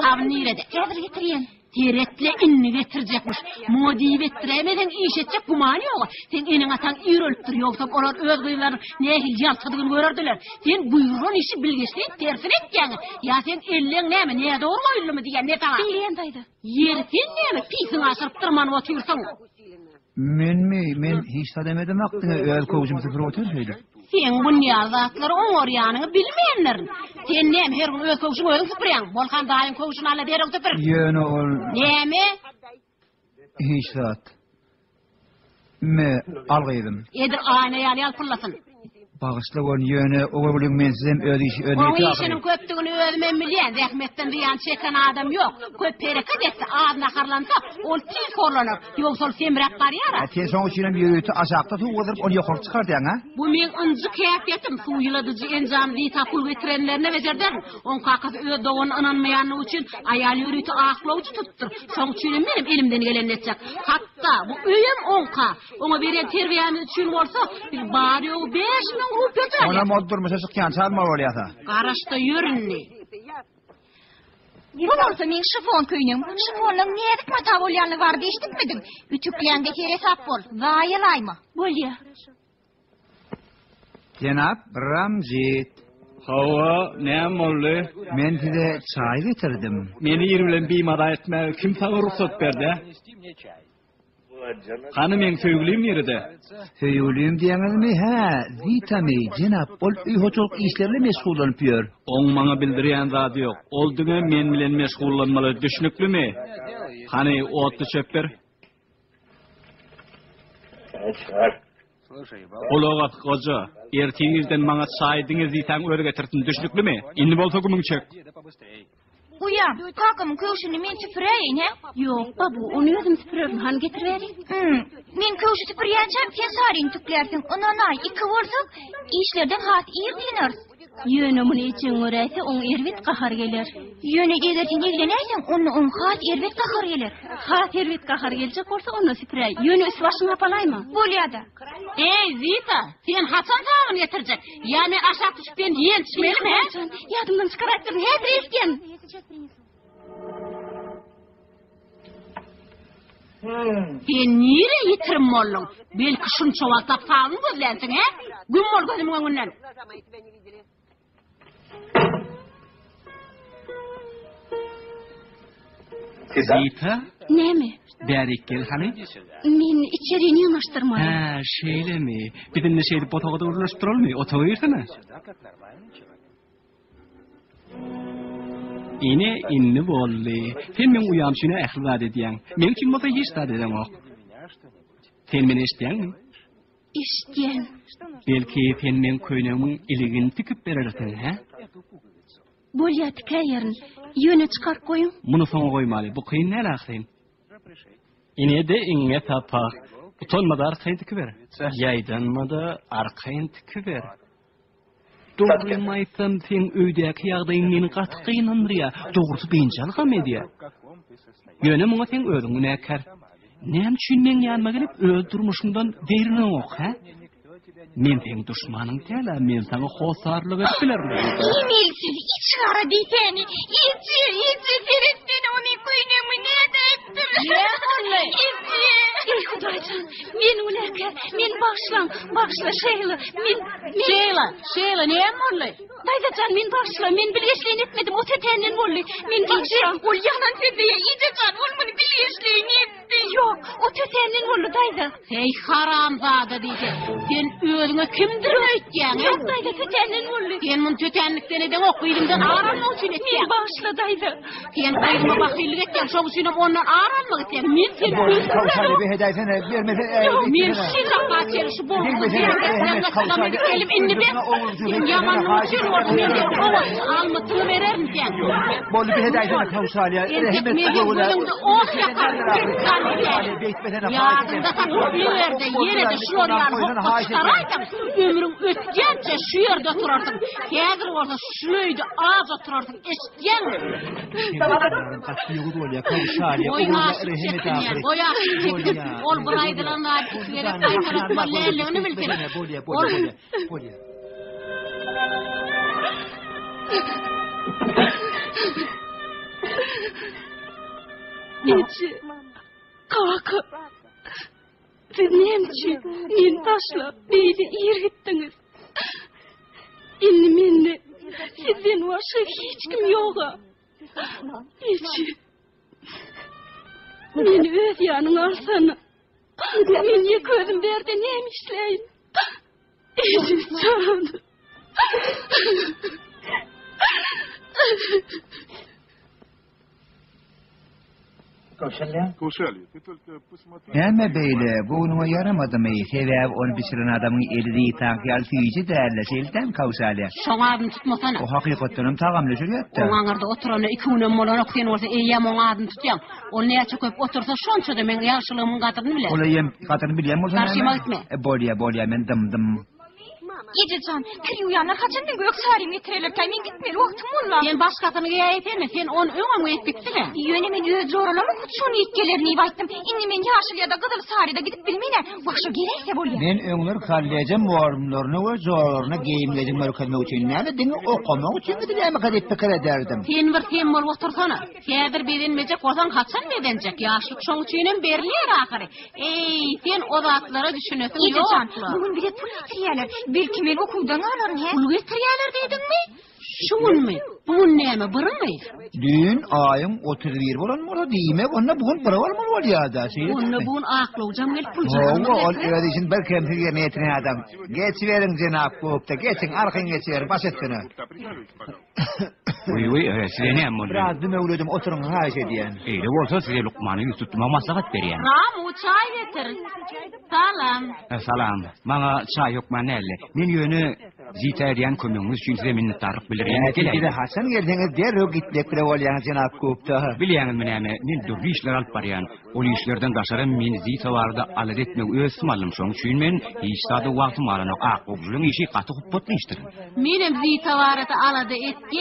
Tabın nerede? Hazır getireyim. Teretle inni getirecekmiş. Modiyi ettiremeden iş edecek kumanı yok. Sen enin atan ürülüp dur yoksa olar öz kıyıların nehil yaltadığını görürdüler. Sen buyurun işi bilgisini tersin etken. Ya sen ellen neymi neye doğru koyullu mu diyen ne sana? Bilyen daydı. Yersin neymi pisin aşırıp tırmanıp otursan. Men hiç da demedim aklına öğel kovuşum sıfır otursaydı. Sen bu niyazatları on oryanını bilmeyenlerin. Sen neymi her gün öz kovuşum öğün sıfıryan. Volkan dayın kovuşunu ala derin sıfır. Yönü ol... Neymi? Hiç zat. Me algıydım. Edir aynaya yalpırlasın. Bağışla on yönü oğul bulun men sizem öde işi öde onun işinin köptüğünü özmen bilyen, zahmetten duyan çeken adam yok. Köp pereket etse, ağzına karlansa, ol tüy korlanır. Yoksa ol semrek kariyara. Sen son için bir yürüyütü aşağıda tuğuldurup onu yukarı çıkartayan ha? Bu men ıncı kıyafetim, suyuladıcı encamlı tapul getirenlerine vecerderim. On kakası öde doğun ananmayanlığı için ayal yürüyütü ağıklavıcı tuttur. Son çürüm benim elimden gelen edecek. Hatta bu öyüm onka, ona veren terbiyemiz için olsa, bir bari o 5.000 rupiya ona mod durmuşa çıkan çalma olayata. Karaşta yürünni. Bu olsa men şifon köyünüm. Şifonun nedik mata bolyanı var deştikmedim. Ütükleyendeki hesap bol. Zayilayma. Bolya. Cenap Ramzit. Hava ne oldu? Men size çay getirdim. Meni yerbilen bimada etme kim sana ruhsat berdi? Hanım en söyleyeyim yeride. Söyleyeyim diyeniz mi? Ha, vitami cenap ol hoçoluk işlerle meşgullanıp yor. On bana bildiriyen zat yok. Olduğuna men bilen meşgullanmalı düşünüklü mü? Hani otlu çöpper? Ologat koca, ertiğinizden bana saydınız iten öyle getirtin düşünüklü mü? İnni bol tokumun çök. Uyam, kakam kövşünü men süpüreyim he? Yok babu, onu özüm süpürürüm, han getirverin. Men kövşü süpüreyeceğim, sen sarin tüplersin. Onanay, iki olsak, işlerden hat iyi dinarız. Yönümün için öğreyse, on ervit kahar gelir. Yöne gelirsin ilgileneysen, onu on hat ervit kahar gelir. Hat ervit kahar gelecek olsa onu süpürey. Yönü üst başına apalayma. Bolyada. Ey Zita, sen Hasan sağını getirecek. Yani aşağı düşüp ben yiyen düşmeyelim he? Yadımdan çıkarattım, hep reisken. Sen nire yitirim oğlum? Belki şun çoğaltap sağını gözlensin he? Gün mol gözümün önünden. Zita? Ne mi? Berik gel hani? Men içeriğini yanaştırmayın. Ha, şeyle mi? Bir de şeyde botoğa da uğraştırır mı? Otoğa yırsana. Yine inni bolli. Sen men uyam şuna ehlivat ediyen. Men kim bota hiç da dedem o. Sen beni isteyen mi? İşten. Belki sen men köynümün iligini tüküp verirsin ha? Bolya tikeyerin. Yönü çıkar koyun. Bunu sana koymalı. Bu kıyın ne laksın? Yine de inge tapak. Utanmadı arkayın tüküver. Yaydanmadı arkayın tüküver. Doğrumaysan sen öydeki yağdayın meni katı kıyınandırıya. Doğrusu bencalığa mediya. Yönüm ona sen ödün nekar. Nem için men yanıma gelip öldürmüşünden derini ok ha? Men sen düşmanın tela, men sana hosarlık ettilerim. İmilsiz, iç çıkara seni. İçi, serettin onu kuynumu ne de ettim. Ne onunla? İçi. Ey Hudaycan, men ulerken, men başla Şeyla, Şeyla, neyem olay? Daydacan, men başla, men bilgeçliğin etmedim, o tetenin olay, men başla. Ol yanan tepeye, iyice can, olmanı bilgeçliğin etti. Yok, o tetenin olay dayda. Hey haramzada diyecek, sen ölüne kimdir öğütken? Yok dayda, tetenin olay. Sen bunun tetenlikten eden o kıyılımdan ağranma için etken. Men başla dayda. Sen kıyılıma bakıylık etken, şoğu sinip ondan ağranma etken. Men sen Kavuşalı bir hedefine vermese... men şilak bahçeli şu bolğulu ziyardetten kaçılamaydık elim inni ben. Sen yamanlığın için orada men de almıtını vererim sen. Bollu bir hedefine kavuşalı ya. Erkek meğen bölümde oh yakar. Yardımda takılı yerde yere de şuur yani hokka çıkaraydım. Ömrün ötkence şu yerde oturarsın. Hazır olsa şuydu ağız oturarsın. Eşitken mi? Boyun aşık çektin yani. Boy aşık çektin. Ol buraydıranlar ikilere kaytarıp bolleğlerini bilsin. Bolya. Neçe? Kaka. Siz nemçi? Men taşlap, beyli iyir gittiniz. Inni mende sizden başka hiç kim yoga. Neçe? Meni öz yanın alsana. Men ye gözüm berde neymişleyin? Elim canım. Hemme beyle bunuma yaramadı mı? Sebep onu pişiren adamın eli değil tankiyal tüyücü değerleşilden Kavşalya. Şoňa adyny tutmasana. O hakikaten tagamla jürýetdi. Oňaňarda oturany 2 günem bolan oksen bolsa eýem oň adyny tutýan. Ol näçe köp otursa şonça da men ýaşylygymyň gatyryny bilen. Ola yem katını bilýän bolsa. Karşıma gitme. Bolýa men dım. Ejecan, kiri uyanlar kaçan ben gök sari metreler men gitmeli vaktim ola. Sen başkasyny gaýaýpmy? Sen onu öňe etdikdiler. Yöne men öz zorlama kutşun itkelerini bayttım. Inni men ýaşylyada Gyzyl Saryda gidip bilmene. Başa gelese bolýar. Men öňler kallayjam warmlaryny we zorlaryny geýimlejim merkezme üçin näme diňe okamak üçin diýme kadep pikir ederdim. Sen bir tem bolup otursana. Häzir bedenmejek bolsaň kaçan medenjek? Ýaşlyk şoň üçinem berilýär ahyry. Ey, sen o zatlara düşünesin ýok. Ejecan, bugün bile pul getirýärler. Belki men okuwdan alaryn he. Pul getirýärler diýdingmi? Şuňmy? Bugün näme, birmi? Dün ayın 31 bolan bola diýme, onda bugün bir bolmaly bolýarda. Onda bugün aklawjam gelip pul O öýdüşin bir kemtir ýerine ýetinen adam. Geçiverin jenap gopda, geçin arkyň geçiverin baş etdini. Uy, size näme boldy? Biraz dümewledim oturuň haýş edýän. Eýle bolsa size Lukmany ýüz tutma maslahat berýän. Ramu çay getir. Salam. Salam. Maňa çay ýokma näle? Men ýöne zitärýän kömüňiz üçin size minnetdarlyk bildirýän Gide Hasan geldiňiz derhäw gitmek bile bolýan jenap gopda. Bilýäňizmi näme? Men dürli işler alyp barýan. Ol işlerden gaşarym men zitawarda alat etmek öz malym şoň üçin men hiç sada wagtym alanok akobjuluň işi gaty hupbotly işdir. Menem zitawarda alada etdi.